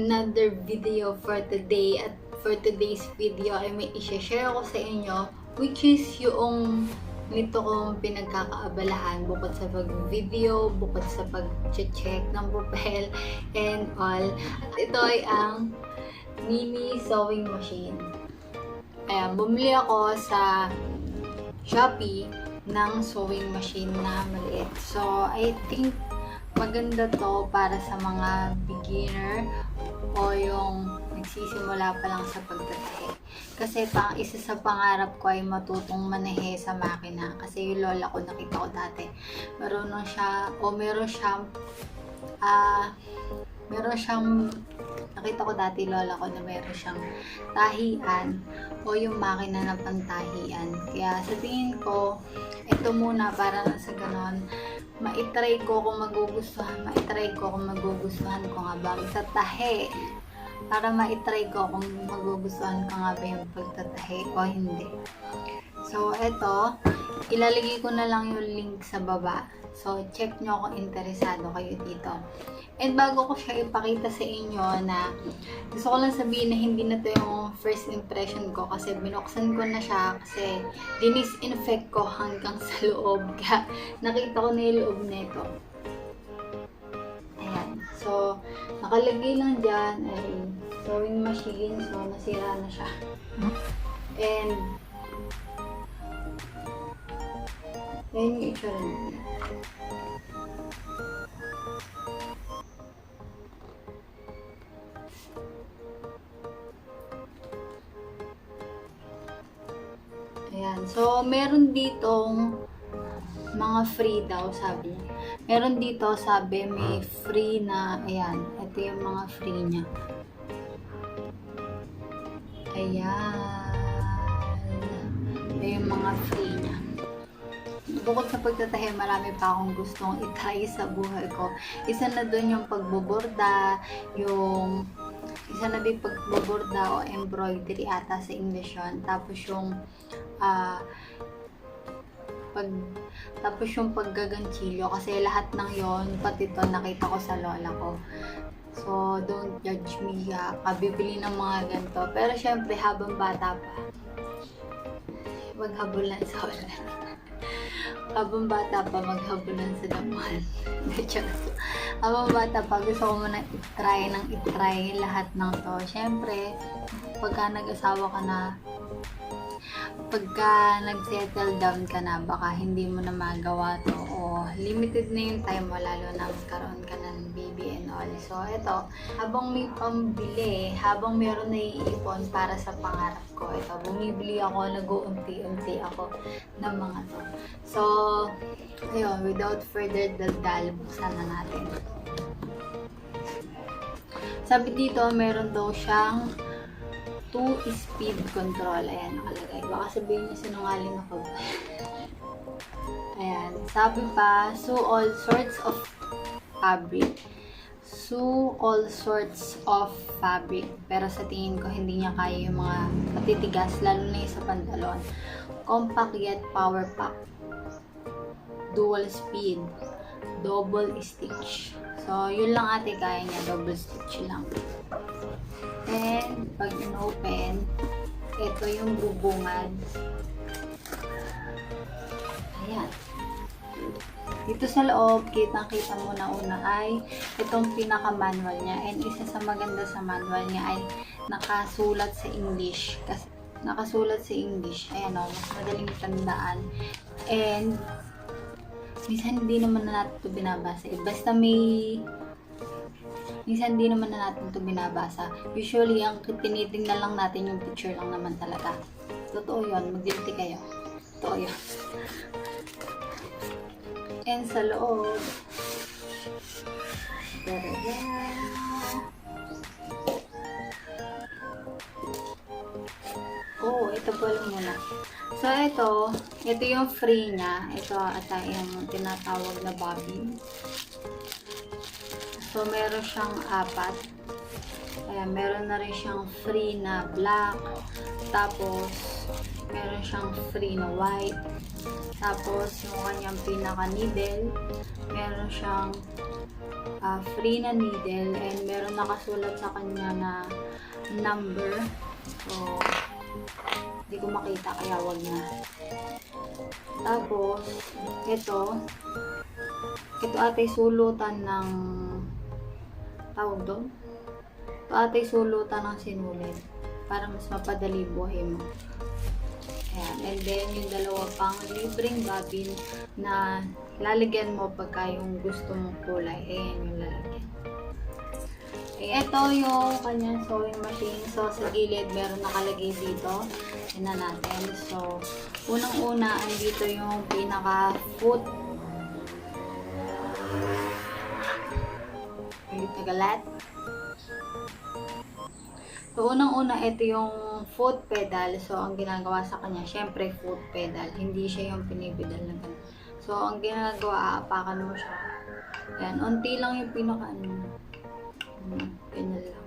another video for today. At for today's video ay may i-share ko sa inyo, which is yung nito kong pinagkakaabalahan bukod sa pag-video, bukod sa pag-check ng papel and all. At ito ay ang mini sewing machine. Ayan, bumili ako sa Shopee ng sewing machine na maliit. So, I think maganda to para sa mga beginner o yung nagsisimula pa lang sa pagtatahe. Kasi isa sa pangarap ko ay matutong manahi sa makina. Kasi yung lola ko, nakita ko dati, meron siyang nakita ko dati lola ko na meron siyang tahian o yung makina na pantahian. Kaya sa tingin ko, ito muna para sa ganon, maitry ko kung magugustuhan ko nga ba magtatahe. Para maitry ko kung magugustuhan ko nga ba yung pagtatahe o hindi. So, eto, ilalagay ko na lang yung link sa baba. So, check nyo kung interesado kayo dito. And bago ko siya ipakita sa inyo na gusto ko lang sabihin na hindi na to yung first impression ko kasi binuksan ko na siya kasi dinis-infect ko hanggang sa loob. Kaya nakita ko na yung loob nito. Ayan. So, nakalagay lang dyan ay sewing machine. So, nasira na siya. And yan yung itsura niya. Ayan. So, meron ditong mga free daw, sabi niya. Meron dito, sabi, may free na, ayan. Ito yung mga free niya. Ayan. Ito yung mga free niya. Bukod sa pagtatahe, marami pa akong gustong itry sa buhay ko. Isa na doon yung pagboborda, isa na din pagboborda o embroidery ata sa English yun. Tapos yung paggaganchilyo kasi lahat ng yon pati to nakita ko sa lola ko. So, don't judge me kabibili ng mga ganito. Pero syempre, habang bata pa, maghabulan sa ulan. Habang bata pa, maghabulan sa damuhan. Habang bata pa, gusto ko muna itry lahat ng to. Syempre, pagka nag-asawa ka na, pagka nag-settle down ka na, baka hindi mo na magawa to o limited na yung time mo, lalo na magkaroon ka ng baby and all. So, eto, habang may pambili, habang meron na iipon para sa pangarap ko, eto, bumibili ako, nag-uunti-unti ako ng mga to. So, ayun, without further daldal, buksan na natin. Sabi dito, meron daw siyang 2-speed control. Ayan, nakalagay. Baka sabihin niyo sinungaling ako. Ayan. Sabi pa, sew all sorts of fabric. Sew all sorts of fabric. Pero sa tingin ko, hindi niya kaya yung mga matitigas, lalo na yung sa pantalon. Compact yet power pack. Dual speed. Double stitch. So, yun lang ate kaya niya. Double stitch lang. And, pag in-open, ito yung bubungad. Ayan. Dito sa loob, kitang-kita mo na una ay itong pinaka-manual niya. And isa sa maganda sa manual niya ay nakasulat sa English. Kasi nakasulat sa English. Ayan o, mas madaling tandaan. And, minsan hindi naman na natin ito binabasa. Basta minsan hindi naman na natin ito binabasa. Usually, ang tinitingnan lang natin yung picture lang naman talaga. Totoo yun. Mag-guilty kayo. Totoo yun. And sa loob, ito pala muna. So, ito yung free niya. Ito ata yung tinatawag na bobbin. So, meron siyang 4. Ayan, meron na rin siyang free na black. Tapos, meron siyang free na white. Tapos, yung kanyang pinaka-needle, meron siyang free na needle. And meron nakasulat sa kanya na number. So, hindi ko makita kaya wag na. Tapos, ito ate sulutan ng tawag doon. Ito ate sulutan ng sinulid para mas mapadali buhay mo. Ayan. And then, yung dalawa pang libreng bobbin na lalagyan mo pagka yung gusto mong kulay. Ayan yung lalagyan. Ito yung kanyang sewing machine. So, sa gilid, meron nakalagay dito. Tingnan natin. So, unang-una, andito yung pinaka-foot. Nagalat. So, unang-una, ito yung foot pedal. So, ang ginagawa sa kanya, syempre, foot pedal. Hindi siya yung pinipedal na gano'n. So, ang ginagawa, aapakan mo siya. Ayan, unti lang yung pinaka-ano. Ganyan lang.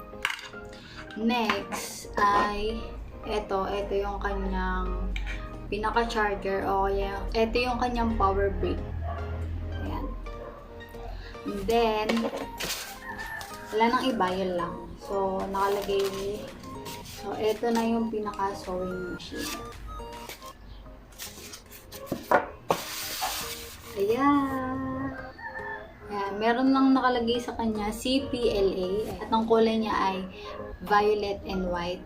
Next, ay, ito yung kanyang pinaka-charger. O, kaya, ito yung kanyang power brick. Ayan. And then, wala nang iba, yun lang. So, nakalagay. So, ito na yung pinaka-sewing machine. Ayan. Ayan. Meron lang nakalagay sa kanya, CPLA. At ang kulay niya ay violet and white.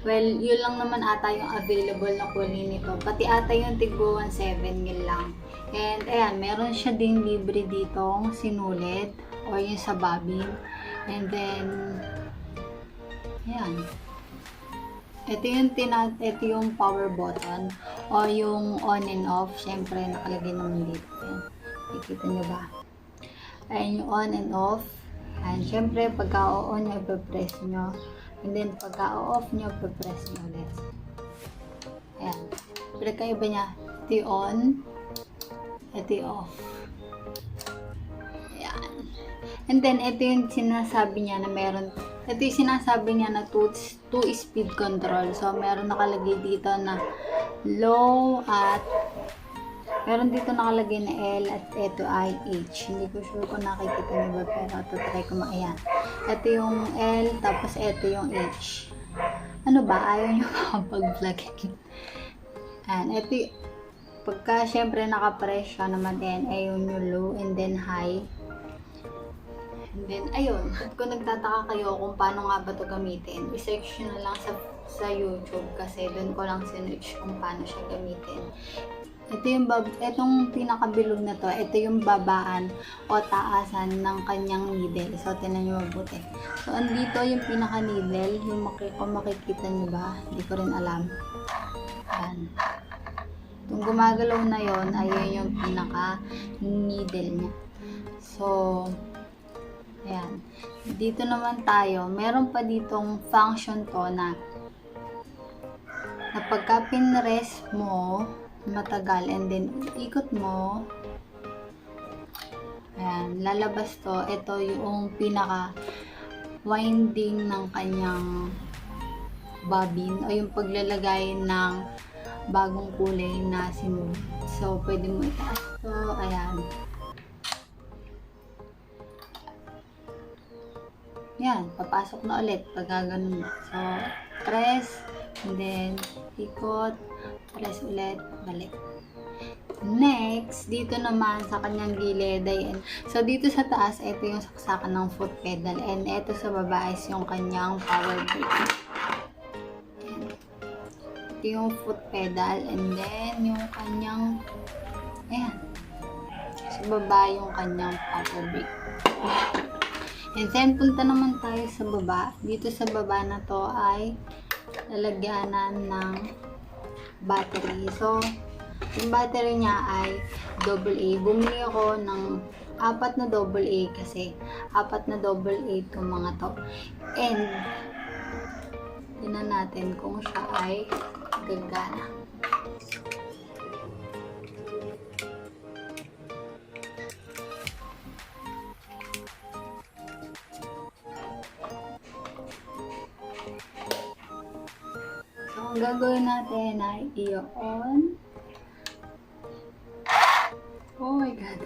Well, yun lang naman ata yung available na kulay nito. Pati ata yung tigbo 1.7 yun lang. And, ayan, meron siya ding libre ditong sinulid or yung sa bobbin. And then, ayan. Ito yung power button o yung on and off. Syempre, nakalagay naman dito. Ayan. Nakikita nyo ba? Ayan yung on and off. Ayan. Syempre, pagka o-on nyo, ipapress nyo. And then, pagka o-off nyo, ipapress nyo ulit. Ayan. Pinagkaiba niya. Ito yung on. Ito yung off. And then, ito yung sinasabi niya na meron, ito yung sinasabi niya na 2-speed control. So, meron nakalagay dito na low at, meron dito nakalagay na L at ito ay H. Hindi ko sure kung nakikita niyo ba, pero try ko ayan. Ito yung L, tapos ito yung H. Ano ba? Ayaw nyo makapag-vlog. Ayan, ito pagka syempre nakapress siya naman din, ay yung low and then high. And then, ayun, kung nagtataka kayo kung paano nga ba ito gamitin, i-search nyo na lang sa YouTube kasi doon ko lang sinearch kung paano siya gamitin. Itong pinakabilog na to, ito yung babaan o taasan ng kanyang needle. So, tinan nyo mabuti. So, andito yung pinaka-needle, yung kung makikita nyo ba, hindi ko rin alam. Ayan. Itong gumagalaw na yon, ayun yung pinaka-needle niya. So, ayan. Dito naman tayo, meron pa ditong function to na pagka pinrest mo, matagal, and then ikot mo, ayan, lalabas to. Ito yung pinaka winding ng kanyang bobbin o yung paglalagay ng bagong kulay na sinulid. So, pwede mo itaas to, ayan. Yan, papasok na ulit pag ganun. So, press, and then, ikot, press ulit, balik. Next, dito naman sa kanyang gilid, ayan. So, dito sa taas, ito yung saksakan ng foot pedal, and ito sa baba is yung kanyang power brake. Ayan. Ito yung foot pedal, and then, yung kanyang, ayan. Sa baba yung kanyang power brake. And then, punta naman tayo sa baba. Dito sa baba na to ay lalagyanan ng battery. So, yung battery niya ay AA. Bumili ako ng 4 na AA kasi 4 na AA itong mga to. And, tingnan natin kung siya ay gagana. ang gagawin natin ay i-on. Oh my God.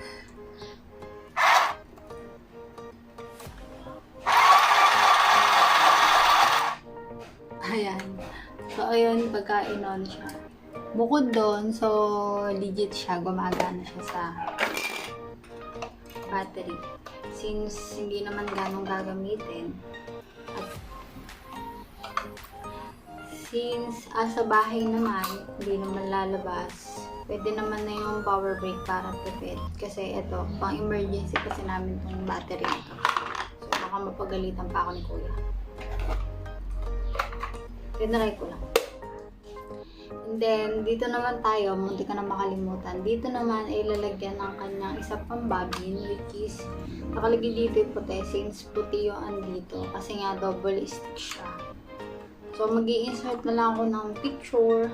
Ayan. So, ayun, pagka in-on siya. Bukod doon, so, legit siya. Gumagana siya sa battery. Since, hindi naman ganong gagamitin. At, since, sa bahay naman, hindi naman lalabas, pwede naman na yung power break para tipid. Kasi, ito, pang emergency kasi namin itong battery ito. So, baka mapagalitan pa ako ni Kuya. Tinry ko lang. And then, dito naman tayo, munti ka na makalimutan. Dito naman ay lalagyan ng kanyang isa pang bobbin, which is, nakalagay dito yung puti, since puti yung andito, kasi nga double stick siya. So, mag-i-insert na lang ako ng picture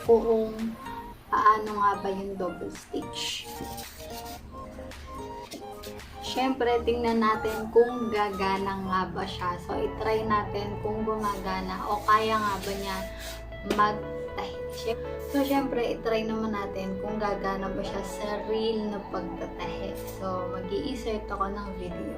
kung paano nga ba yung double stitch. Siyempre, tingnan natin kung gagana nga ba siya. So, itry natin kung gumagana o kaya nga ba niya magtahi. So, siyempre, itry naman natin kung gagana ba siya sa real na pagtatahi. So, mag-i-insert ako ng video.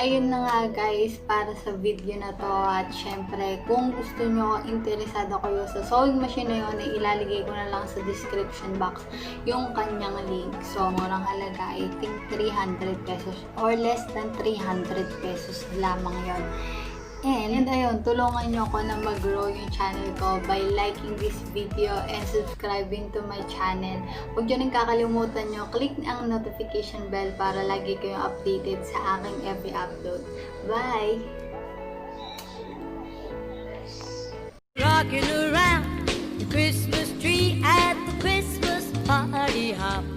Ayun na nga guys, para sa video na to. At syempre, kung gusto nyo, interesado kayo sa sewing machine na yun, ilalagay ko na lang sa description box yung kanyang link. So, murang halaga, I think 300 pesos or less than 300 pesos lamang yon. And ayun, tulungan nyo ako na mag-grow yung channel ko by liking this video and subscribing to my channel. Huwag nyo rin kakalimutan nyo, click ang notification bell para lagi kayong updated sa aking every upload. Bye! Rocking around the Christmas tree at the Christmas party hop.